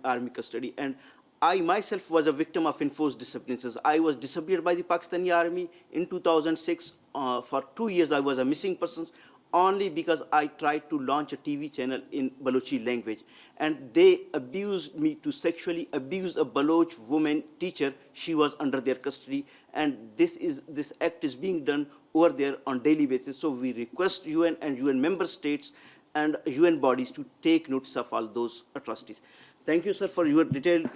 army custody. And I myself was a victim of enforced disappearances. I was disappeared by the Pakistani army in 2006. For 2 years, I was a missing person only because I tried to launch a TV channel in Balochi language. And they abused me to sexually abuse a Baloch woman teacher. She was under their custody. And this act is being done over there on daily basis. So we request UN and UN member states and UN bodies to take notice of all those atrocities. Thank you, sir, for your detailed,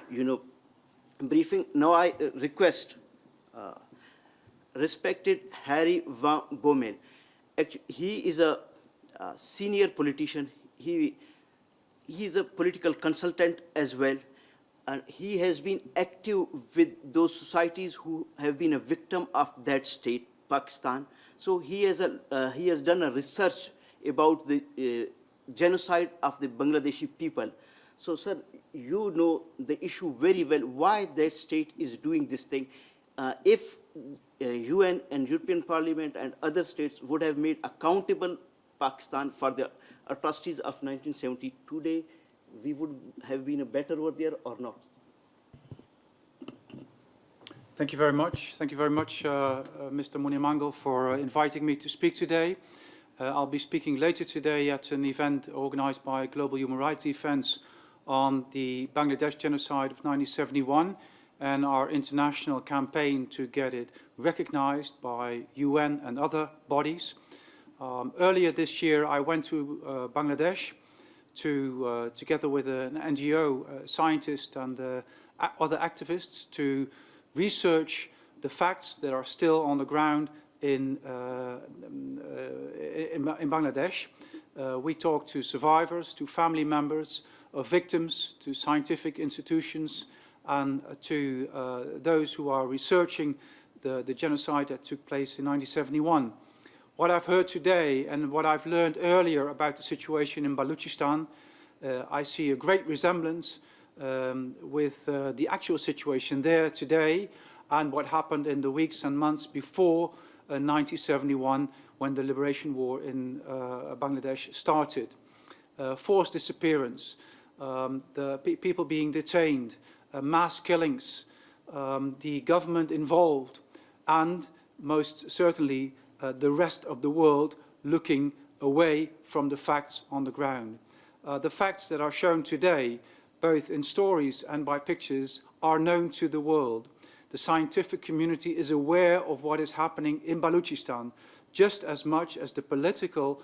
briefing. Now I request respected Harry van Bommel. Actually, he is a senior politician. He is a political consultant as well. And he has been active with those societies who have been a victim of that state, Pakistan. So he has done a research about the genocide of the Bangladeshi people. So, sir, you know the issue very well, why that state is doing this thing. If UN and European Parliament and other states would have made accountable Pakistan for the atrocities of 1970, today we would have been better over there or not? Thank you very much. Thank you very much, Mr. Munimangal, for inviting me to speak today. I'll be speaking later today at an event organized by Global Human Rights Defense on the Bangladesh genocide of 1971 and our international campaign to get it recognized by UN and other bodies. Earlier this year, I went to Bangladesh together with an NGO scientist and other activists to research the facts that are still on the ground in Bangladesh. We talked to survivors, to family members of victims, to scientific institutions, and to those who are researching the genocide that took place in 1971. What I've heard today and what I've learned earlier about the situation in Balochistan, I see a great resemblance with the actual situation there today and what happened in the weeks and months before 1971 when the liberation war in Bangladesh started. Forced disappearance, the people being detained, mass killings, the government involved, and most certainly the rest of the world looking away from the facts on the ground. The facts that are shown today, both in stories and by pictures, are known to the world. The scientific community is aware of what is happening in Balochistan, just as much as the political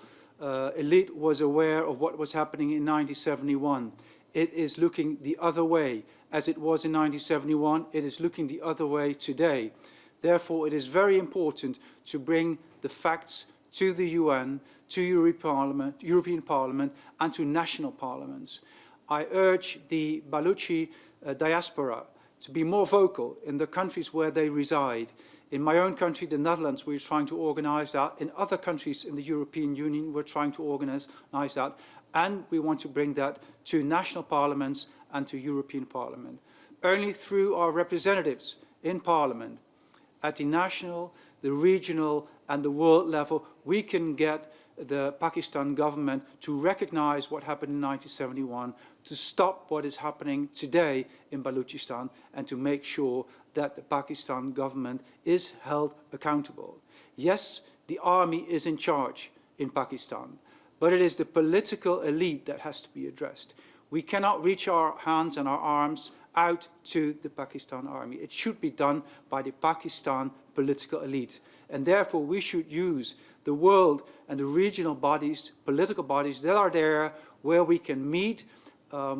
elite was aware of what was happening in 1971. It is looking the other way. As it was in 1971, it is looking the other way today. Therefore, it is very important to bring the facts to the UN, to European Parliament, and to national parliaments. I urge the Balochi diaspora to be more vocal in the countries where they reside. In my own country, the Netherlands, we're trying to organize that. In other countries in the European Union, we're trying to organize that. And we want to bring that to national parliaments and to European Parliament. Only through our representatives in Parliament, at the national, the regional, and the world level, we can get the Pakistan government to recognize what happened in 1971, to stop what is happening today in Balochistan, and to make sure that the Pakistan government is held accountable. Yes, the army is in charge in Pakistan, but it is the political elite that has to be addressed. We cannot reach our hands and our arms out to the Pakistan army. It should be done by the Pakistan political elite. And therefore, we should use the world and the regional bodies, political bodies that are there, where we can meet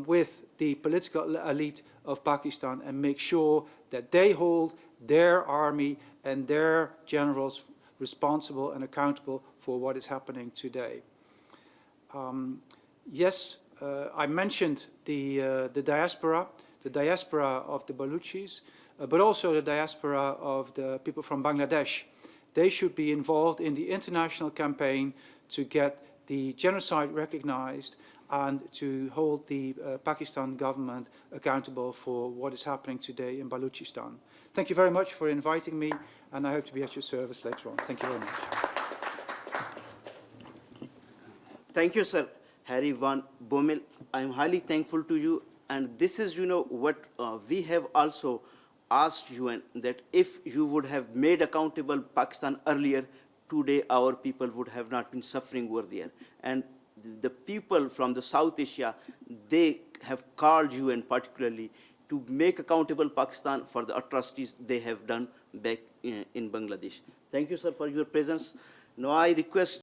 with the political elite of Pakistan and make sure that they hold their army and their generals responsible and accountable for what is happening today. Yes, I mentioned the diaspora of the Baluchis, but also the diaspora of the people from Bangladesh. They should be involved in the international campaign to get the genocide recognized and to hold the Pakistan government accountable for what is happening today in Balochistan. Thank you very much for inviting me, and I hope to be at your service later on. Thank you very much. Thank you, sir. Harry van Bommel, I am highly thankful to you. And this is, what we have also asked UN, that if you would have made accountable Pakistan earlier, today our people would have not been suffering over there. And the people from the South Asia, they have called UN particularly to make accountable Pakistan for the atrocities they have done back in Bangladesh. Thank you, sir, for your presence. Now I request